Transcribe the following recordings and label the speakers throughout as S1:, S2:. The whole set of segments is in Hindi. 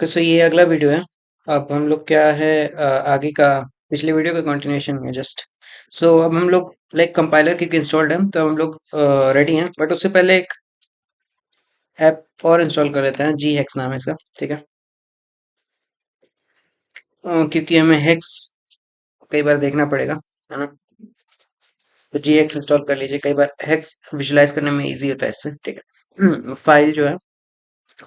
S1: सो ये अगला वीडियो है। अब हम लोग क्या है, आगे का पिछले वीडियो का कंटिन्यूशन है जस्ट। सो अब हम लोग लाइक कंपाइलर क्योंकि इंस्टॉल्ड है तो हम लोग रेडी हैं, बट उससे पहले एक ऐप और इंस्टॉल कर लेते हैं। जी हेक्स नाम है इसका, ठीक है। क्योंकि हमें हेक्स कई बार देखना पड़ेगा, है ना। तो जी हेक्स इंस्टॉल कर लीजिए, कई बार हेक्स विजुलाइज करने में इजी होता है इससे, ठीक है। फाइल जो है,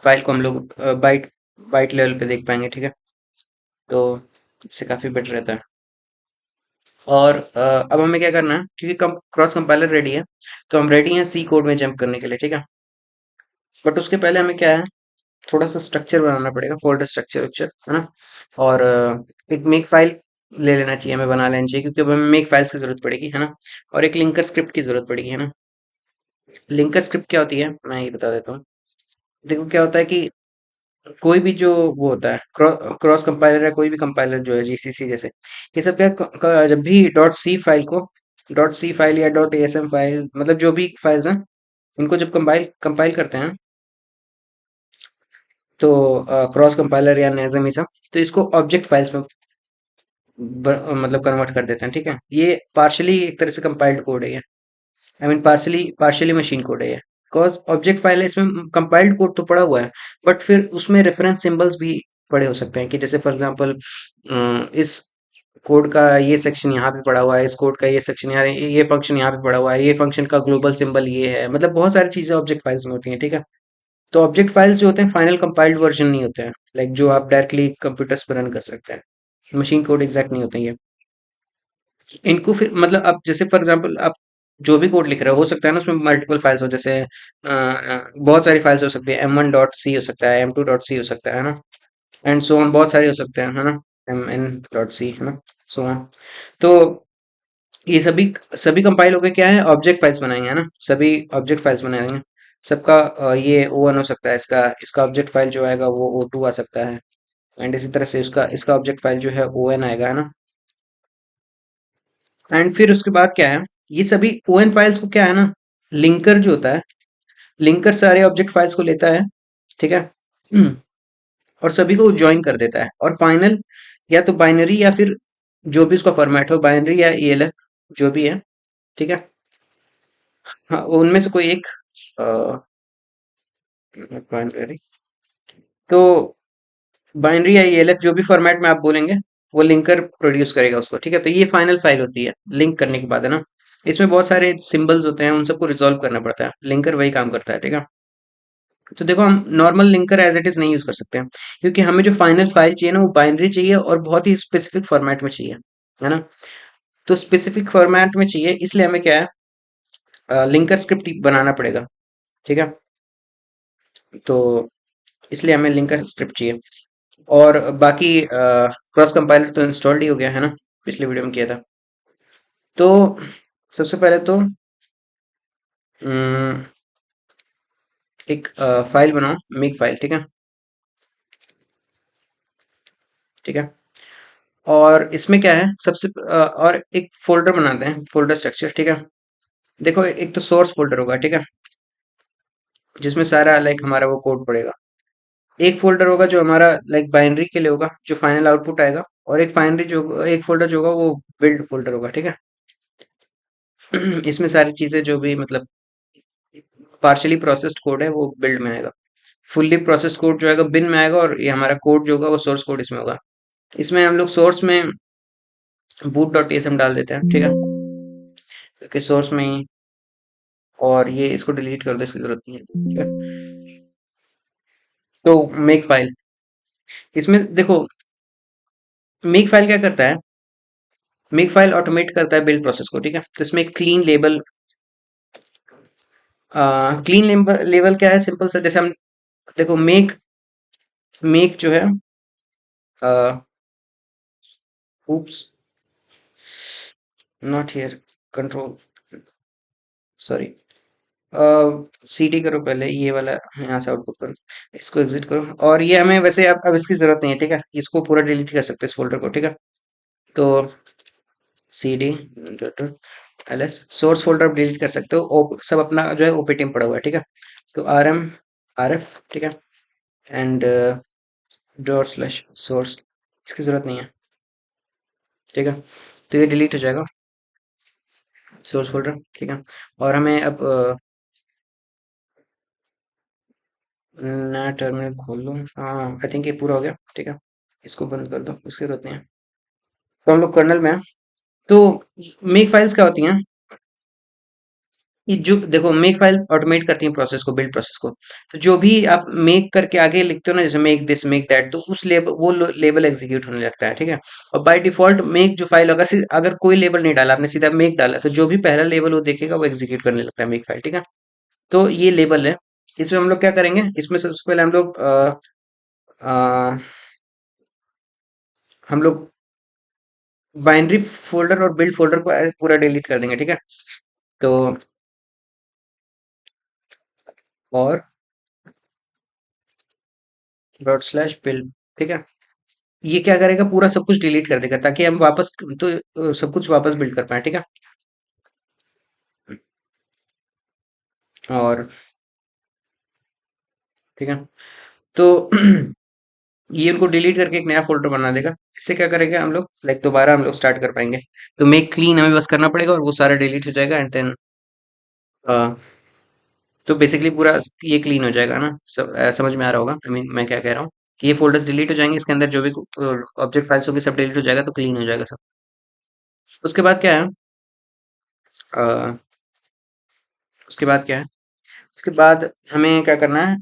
S1: फाइल को हम लोग बाइट बाइट लेवल पे देख पाएंगे, ठीक है। तो इससे काफी बेटर रहता है। और अब हमें क्या करना है, क्योंकि क्रॉस कंपाइलर रेडी है, तो हम रेडी हैं सी कोड में जंप करने के लिए, ठीक है। बट उसके पहले हमें क्या है, थोड़ा सा स्ट्रक्चर बनाना पड़ेगा, फोल्डर स्ट्रक्चर है ना। और एक मेक फाइल ले लेना चाहिए, हमें बना लेना चाहिए, क्योंकि अब हमें मेक फाइल्स की जरूरत पड़ेगी, है ना। और एक लिंकर स्क्रिप्ट की जरूरत पड़ेगी, है ना। लिंकर स्क्रिप्ट क्या होती है, मैं ये बता देता हूँ। देखो क्या होता है कि कोई भी जो वो होता है क्रॉस कंपाइलर है, कोई भी कंपाइलर जो है जीसीसी जैसे, ये सब क्या जब भी डॉट सी फाइल या डॉट एएसएम फाइल, मतलब जो भी फाइल्स हैं, इनको जब कंपाइल कंपाइल करते हैं, तो क्रॉस कंपाइलर या नेज़म ये सब, तो इसको ऑब्जेक्ट फाइल्स में मतलब कन्वर्ट कर देते हैं, ठीक है। ये पार्शली एक तरह से कंपाइल्ड कोड है ये, I mean partially partially machine code है ये, बिकॉज ऑब्जेक्ट फाइल है, इसमें कंपाइल्ड कोड तो पड़ा हुआ है, बट फिर उसमें रेफरेंस सिंबल्स भी पड़े हो सकते हैं, कि जैसे फॉर एग्जांपल इस कोड का ये सेक्शन यहाँ पे पड़ा हुआ है, इस कोड का ये सेक्शन यहाँ, ये फंक्शन यहाँ पे पड़ा हुआ है, ये फंक्शन का ग्लोबल सिंबल ये है, मतलब बहुत सारी चीजें ऑब्जेक्ट फाइल्स में होती हैं, ठीक है। तो ऑब्जेक्ट फाइल्स जो होते हैं फाइनल कंपाइल्ड वर्जन नहीं होते हैं, लाइक जो आप डायरेक्टली कंप्यूटर्स पर रन कर सकते हैं, मशीन कोड एग्जैक्ट नहीं होते हैं ये। इनको फिर मतलब आप जैसे फॉर एग्जांपल आप जो भी कोड लिख रहे हो सकता है ना, उसमें मल्टीपल फाइल्स हो, जैसे बहुत सारी फाइल्स हो सकती है, M1 डॉट सी हो सकता है, M2 डॉट सी हो सकता है ना, एंड सो ऑन, बहुत सारे हो सकते हैं, है ना। MN डॉट सी, है ना, सो ऑन। तो ये सभी सभी कंपाइल होके क्या है, ऑब्जेक्ट फाइल्स बनाएंगे, है ना, सभी ऑब्जेक्ट फाइल्स बनाएंगे। सबका ये O1 हो सकता है, इसका इसका ऑब्जेक्ट फाइल जो आएगा वो O2 आ सकता है, एंड इसी तरह से इसका इसका ऑब्जेक्ट फाइल जो है ON आएगा, है ना। एंड फिर उसके बाद क्या है, ये सभी ON फाइल्स को क्या है ना, लिंकर जो होता है, लिंकर सारे ऑब्जेक्ट फाइल्स को लेता है, ठीक है। और सभी को ज्वाइन कर देता है, और फाइनल या तो बाइनरी या फिर जो भी उसका फॉर्मेट हो, बाइनरी या ELF जो भी है, ठीक है। हाँ, उनमें से कोई एक बाइनरी, तो बाइनरी या ELF जो भी फॉर्मेट में आप बोलेंगे, वो लिंकर प्रोड्यूस करेगा उसको, ठीक है। तो ये फाइनल फाइल होती है लिंक करने के बाद, है ना। इसमें बहुत सारे सिंबल्स होते हैं, उन सबको रिजॉल्व करना पड़ता है, लिंकर वही काम करता है, ठीक है। तो देखो हम normal linker as it is नहीं यूज कर सकते हैं, क्योंकि हमें जो फाइनल फाइल चाहिए ना, वो बाइनरी चाहिए और बहुत ही स्पेसिफिक फॉर्मेट में चाहिए, है ना। तो स्पेसिफिक फॉर्मेट में चाहिए, इसलिए हमें क्या है, लिंकर स्क्रिप्ट बनाना पड़ेगा, ठीक है। तो इसलिए हमें लिंकर स्क्रिप्ट चाहिए। और बाकी क्रॉस कंपाइलर तो इंस्टॉल्ड ही हो गया, है ना, पिछले वीडियो में किया था। तो सबसे पहले तो अम, एक फाइल बनाओ, मेक फाइल, ठीक है, ठीक है। और इसमें क्या है, सबसे और एक फोल्डर बनाते हैं, फोल्डर स्ट्रक्चर, ठीक है। देखो एक तो सोर्स फोल्डर होगा, ठीक है, जिसमें सारा लाइक हमारा वो कोड पड़ेगा। एक फोल्डर होगा जो हमारा लाइक बाइनरी के लिए होगा, जो फाइनल आउटपुट आएगा। और एक फोल्डर जो होगा वो बिल्ड फोल्डर होगा, ठीक है। इसमें सारी चीजें जो भी मतलब पार्शियली प्रोसेस्ड कोड है वो बिल्ड में आएगा, फुल्ली प्रोसेस्ड कोड जो आएगा बिन में आएगा, और ये हमारा कोड जो होगा वो सोर्स कोड इसमें होगा। इसमें हम लोग सोर्स में बूट डॉट एसएम डाल देते हैं, ठीक है, क्योंकि सोर्स में ही। और ये इसको डिलीट कर दो, इसकी जरूरत नहीं है, ठीक है। तो मेक फाइल, इसमें देखो मेक फाइल क्या करता है, मेक फाइल ऑटोमेट करता है बिल्ड प्रोसेस को, ठीक है। तो इसमें क्लीन लेबल, क्लीन लेबल क्या है, सिंपल सा, जैसे हम देखो मेक मेक जो है, oops, not here, control, sorry, CD करो पहले, ये वाला यहाँ से आउटपुट करो, इसको एग्जिट करो। और ये हमें वैसे अब इसकी जरूरत नहीं है, ठीक है, इसको पूरा डिलीट कर सकते हैं इस फोल्डर को, ठीक है। तो cd ls सोर्स फोल्डर आप डिलीट कर सकते हो, सब अपना जो है ओपीटी में पड़ा हुआ है, ठीक है। तो rm rf, ठीक है, एंड डॉट स्लैश सोर्स, इसकी जरूरत नहीं है। ठीक है, तो ये डिलीट हो जाएगा सोर्स फोल्डर। ठीक है, और हमें अब नया टर्मिनल खोल लो। हाँ, आई थिंक ये पूरा हो गया। ठीक है, इसको बंद कर दो, इसकी जरूरत नहीं है। तो हम लोग कर्नल में हैं। तो मेक फाइल्स क्या होती हैं? ये जो देखो, मेक फाइल ऑटोमेट करती है प्रोसेस को, बिल्ड प्रोसेस को। तो जो भी आप मेक करके आगे लिखते हो ना, जैसे मेक दिस मेक दैट, तो उस लेबल, वो लेबल एग्जीक्यूट होने लगता है। ठीक है, और बाय डिफॉल्ट मेक जो फाइल होगा, अगर कोई लेबल नहीं डाला आपने, सीधा मेक डाला, तो जो भी पहला लेबल वो देखेगा वो एग्जीक्यूट करने लगता है मेक फाइल। ठीक है, तो ये लेबल है। इसमें हम लोग क्या करेंगे, इसमें सबसे पहले हम लोग बाइनरी फोल्डर और बिल्ड फोल्डर को पूरा डिलीट कर देंगे। ठीक है, तो और डॉट स्लैश बिल्ड। ठीक है, ये क्या करेगा, पूरा सब कुछ डिलीट कर देगा, ताकि हम वापस तो सब कुछ वापस बिल्ड कर पाए। ठीक है, और ठीक है, तो ये उनको डिलीट करके एक नया फोल्डर बना देगा। इससे क्या करेंगे हम लोग, लाइक दोबारा हम लोग स्टार्ट कर पाएंगे। तो मेक क्लीन हमें बस करना पड़ेगा और वो सारा डिलीट हो जाएगा, एंड देन तो बेसिकली पूरा ये क्लीन हो जाएगा ना। समझ में आ रहा होगा, आई मीन मैं क्या कह रहा हूँ, कि ये फोल्डर्स डिलीट हो जाएंगे, इसके अंदर जो भी ऑब्जेक्ट फाइल्स होगी सब डिलीट हो जाएगा, तो क्लीन हो जाएगा सब। उसके बाद क्या है, अ, उसके बाद क्या है, उसके बाद हमें क्या करना है,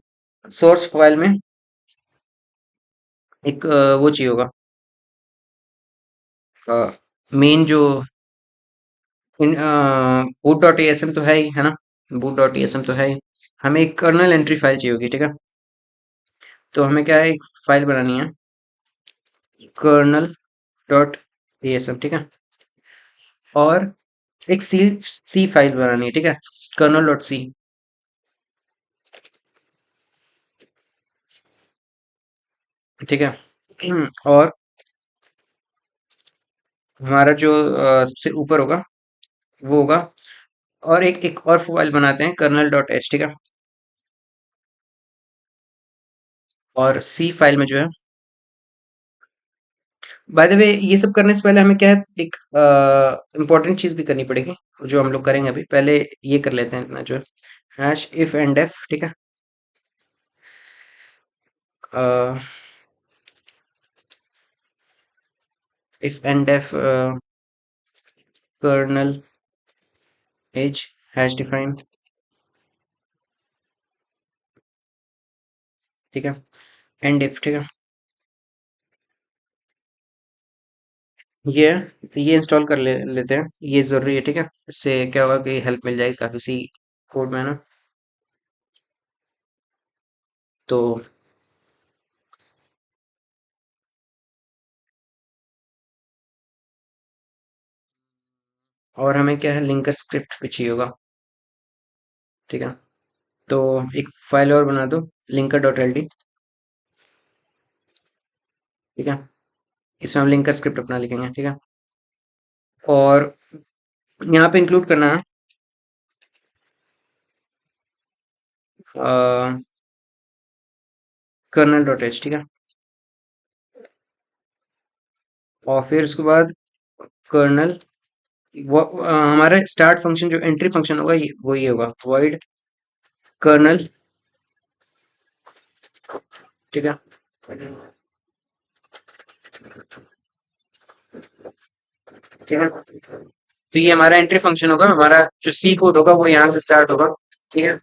S1: सोर्स फाइल में एक वो चाहिए होगा, मेन जो बूट डॉट एएसएम तो है ही, है ना। बूट डॉट एएसएम तो है ही। हमें एक कर्नल एंट्री फाइल चाहिए होगी। ठीक है, तो हमें क्या है, एक फाइल बनानी है, कर्नल डॉट एएसएम। ठीक है, और एक सी सी फाइल बनानी है। ठीक है, कर्नल डॉट सी। ठीक है, और हमारा जो सबसे ऊपर होगा वो होगा, और एक एक और फाइल बनाते हैं, कर्नल डॉट एच। ठीक है, और सी फाइल में जो है, बाय द वे, ये सब करने से पहले हमें क्या है, एक इम्पोर्टेंट चीज भी करनी पड़ेगी, जो हम लोग करेंगे अभी। पहले ये कर लेते हैं इतना, जो है हैश इफ एंड एफ। ठीक है, if and F kernel as hash define. ठीक है, एंड इफ। ठीक है, ये है, तो ये इंस्टॉल कर लेते हैं, ये जरूरी है। ठीक है, इससे क्या होगा कि हेल्प मिल जाएगी काफी सी कोड में ना। तो और हमें क्या है, लिंकर स्क्रिप्ट भी चाहिए होगा। ठीक है, तो एक फाइल और बना दो, लिंकर डॉट एल डी। ठीक है, इसमें हम लिंकर स्क्रिप्ट अपना लिखेंगे। ठीक है, और यहाँ पे इंक्लूड करना है कर्नल डॉट एच। ठीक है, और फिर उसके बाद कर्नल, हमारा स्टार्ट फंक्शन जो एंट्री फंक्शन होगा, ये होगा void कर्नल। ठीक है, ठीक है, तो ये हमारा एंट्री फंक्शन होगा, हमारा जो सी कोड होगा वो यहाँ से स्टार्ट होगा। ठीक है,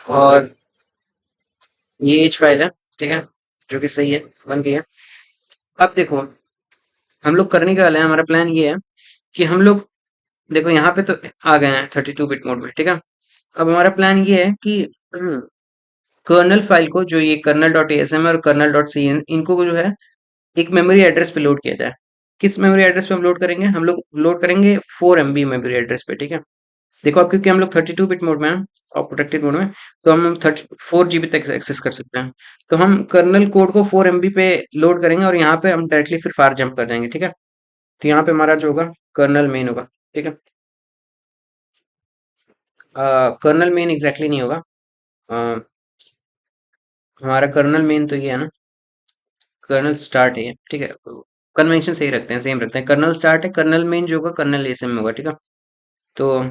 S1: और ये एच फाइल है। ठीक है, जो कि सही है, बन गई है। अब देखो, हम लोग करने का वाले हैं, हमारा प्लान ये है कि हम लोग, देखो यहाँ पे तो आ गए हैं 32 बिट मोड में। ठीक है, अब हमारा प्लान ये है कि कर्नल फाइल को, जो ये कर्नल डॉट एएसएम और कर्नल डॉट सी एन, इनको जो है एक मेमोरी एड्रेस पे लोड किया जाए। किस मेमोरी एड्रेस पे हम लोड करेंगे, हम लोग लोड करेंगे 4 MB मेमोरी एड्रेस पे। ठीक है, देखो अब क्योंकि हम लोग 32 बिट मोड में हैं और प्रोटेक्टेड मोड में, तो हम 34 GB तक एक्सेस कर सकते हैं। तो हम कर्नल कोड को 4 MB पे लोड करेंगे, और यहाँ पे हम डायरेक्टली फिर फार जंप कर जाएंगे। ठीक है, तो यहाँ पे हमारा जो होगा, कर्नल मेन होगा। ठीक है, कर्नल मेन एग्जैक्टली नहीं होगा, हमारा कर्नल मेन तो ये है ना, कर्नल स्टार्ट है ये, ठीक है। कन्वेंशन सही रखते हैं, सेम रखते हैं, कर्नल स्टार्ट है, कर्नल मेन जो होगा कर्नल एसएम में होगा, ठीक है। तो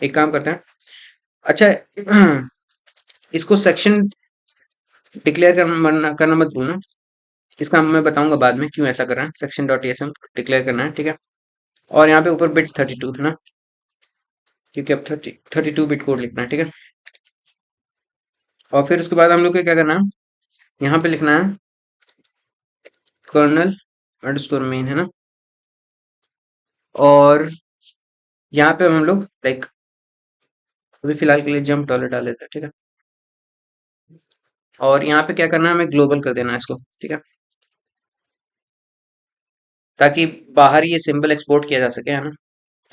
S1: एक काम करते हैं, अच्छा इसको सेक्शन डिक्लेयर करना मत भूलना, इसका मैं बताऊंगा बाद में क्यों ऐसा कर रहे हैं, सेक्शन डॉट एसएम डिक्लेयर करना है, ठीक है। और यहाँ पे ऊपर बिट्स 32 है ना, क्योंकि अब 32 बिट कोड लिखना है, ठीक है। और फिर उसके बाद हम लोग को क्या करना है, यहाँ पे लिखना है कर्नल अंडरस्कोर मेन, है ना। और यहाँ पे हम लोग लाइक अभी फिलहाल के लिए जंप डॉलर डाल देते हैं, ठीक है। और यहाँ पे क्या करना है, हमें ग्लोबल कर देना है इसको, ठीक है, ताकि बाहर ये सिंबल एक्सपोर्ट किया जा सके, है ना,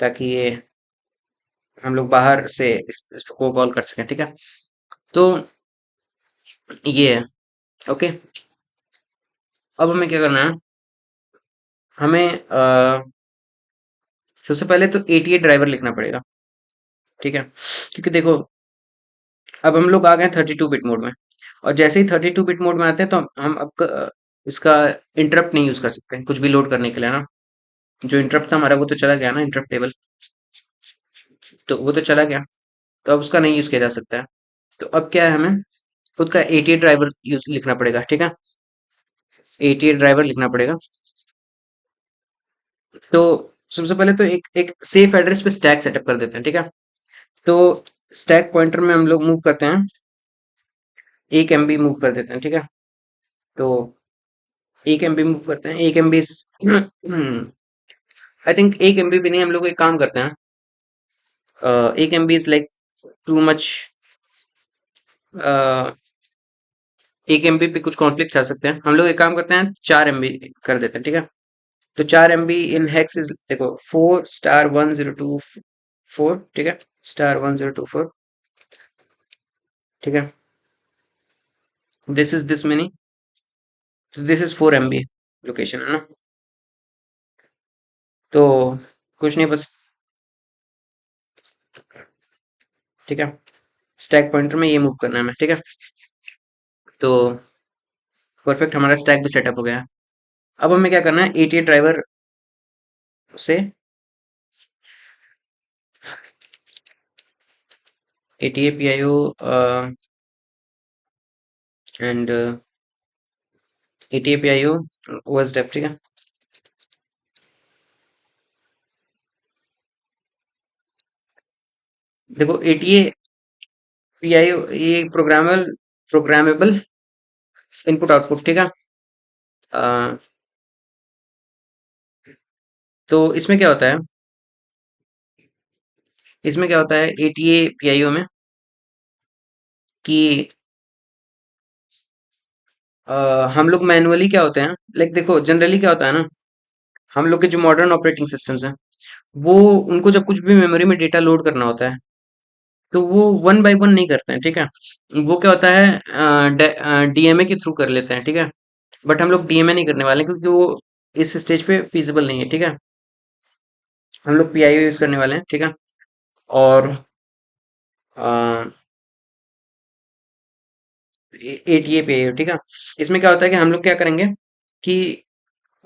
S1: ताकि ये हम लोग बाहर से इसको कॉल कर सकें, ठीक है। तो ये है, ओके। अब हमें क्या करना है, हमें सबसे पहले तो एटीए ड्राइवर लिखना पड़ेगा, ठीक है। क्योंकि देखो अब हम लोग आ गए 32 बिट मोड में, और जैसे ही 32 बिट मोड में आते हैं तो हम अब इसका इंटरप्ट नहीं यूज कर सकते कुछ भी लोड करने के लिए ना। जो इंटरप्ट था हमारा वो तो चला गया ना, इंटरप्ट टेबल, तो वो तो चला गया, तो अब उसका नहीं यूज किया जा सकता है। तो अब क्या है, हमें खुद का एटीए ड्राइवर यूज लिखना पड़ेगा, ठीक है। एटीए ड्राइवर लिखना पड़ेगा। तो सबसे पहले तो एक एक सेफ एड्रेस पे स्टैक सेटअप कर देते हैं, ठीक है। तो स्टैक पॉइंटर में हम लोग मूव करते हैं, 1 MB मूव कर देते हैं, ठीक है। तो 1 MB मूव करते हैं, 1 MB आई थिंक 1 MB भी नहीं, हम लोग एक काम करते हैं, 1 MB is like too much, 1 MB पे कुछ कॉन्फ्लिक्ट आ सकते हैं, हम लोग एक काम करते हैं 4 MB कर देते हैं, ठीक है। तो 4 MB इन हेक्स इज देखो 4*1024, ठीक है, *1024, ठीक है। This is this many, this is 4 MB location, है ना। तो कुछ नहीं, बस ठीक है, स्टैक पॉइंटर में ये मूव करना है हमें, ठीक है। तो परफेक्ट, हमारा स्टैक भी सेटअप हो गया है। अब हमें क्या करना है, एटीए ड्राइवर से ATA PIO and ATA PIO OS def, ठीक है। देखो एटीए पीआईओ ये प्रोग्रामेबल इनपुट आउटपुट, ठीक है। अ, तो इसमें क्या होता है एटीए पीआईओ में कि हम लोग मैनुअली क्या होते हैं, लाइक देखो जनरली क्या होता है ना, हम लोग के जो मॉडर्न ऑपरेटिंग सिस्टम्स हैं वो, उनको जब कुछ भी मेमोरी में डेटा लोड करना होता है तो वो वन बाय वन नहीं करते हैं, ठीक है। वो क्या होता है, डीएमए के थ्रू कर लेते हैं, ठीक है। बट हम लोग डीएमए नहीं करने वाले क्योंकि वो इस स्टेज पे फिजिबल नहीं है, ठीक है। हम लोग पीआईओ यूज करने वाले हैं, ठीक है। और एटीए पीआईओ, ठीक है। इसमें क्या होता है कि हम लोग क्या करेंगे कि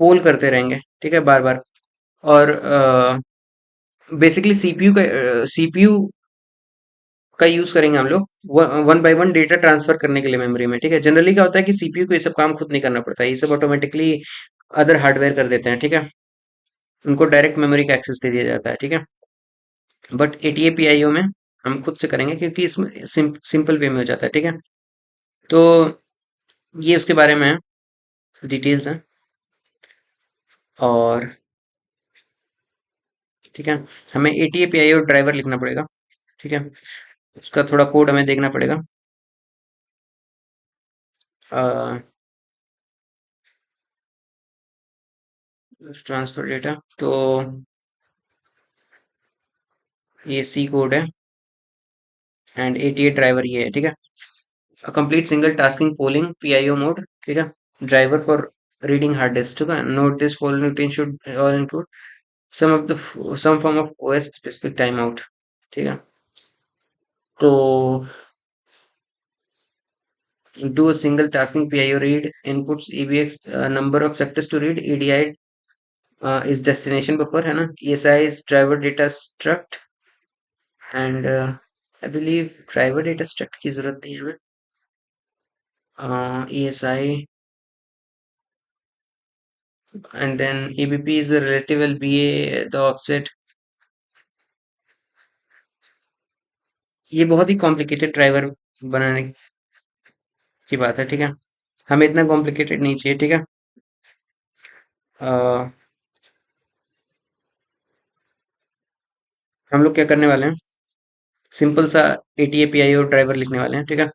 S1: पोल करते रहेंगे, ठीक है, बार बार। और बेसिकली सीपीयू का यूज करेंगे हम लोग one by one data transfer करने के लिए मेमोरी में, ठीक है। जनरली क्या होता है कि सीपीयू को ये सब काम खुद नहीं करना पड़ता है, ये सब ऑटोमेटिकली अदर हार्डवेयर कर देते हैं, ठीक है। उनको डायरेक्ट मेमोरी का एक्सेस दे दिया जाता है, ठीक है। बट एटीए पीआईओ में हम खुद से करेंगे क्योंकि इसमें सिंपल वे में हो जाता है, ठीक है। तो ये उसके बारे में डिटेल्स हैं। और ठीक है, हमें एटीए पीआईओ ड्राइवर लिखना पड़ेगा, ठीक है। उसका थोड़ा कोड हमें देखना पड़ेगा। ट्रांसफर डेटा, तो ये सी कोड है एंड एटीए ड्राइवर ये है, ठीक है। A complete single tasking polling PIO mode, ठीक है। Driver for reading hard disk, ठीक है। Note this following routine should all include some form of OS specific time out, ठीक है। तो do a single tasking PIO read, inputs EBX, number of sectors to read, EDI is destination buffer है ना, ESI is driver data struct, and I believe driver data struct की जरूरत नहीं है हमें, ESI, and then EBP is the relative LBA, the offset. ये बहुत ही कॉम्प्लिकेटेड ड्राइवर बनाने की बात है, ठीक है, हमें इतना कॉम्प्लिकेटेड नहीं चाहिए, ठीक है। अ, हम लोग क्या करने वाले हैं, सिंपल सा ATA PIO ड्राइवर लिखने वाले हैं, ठीक है।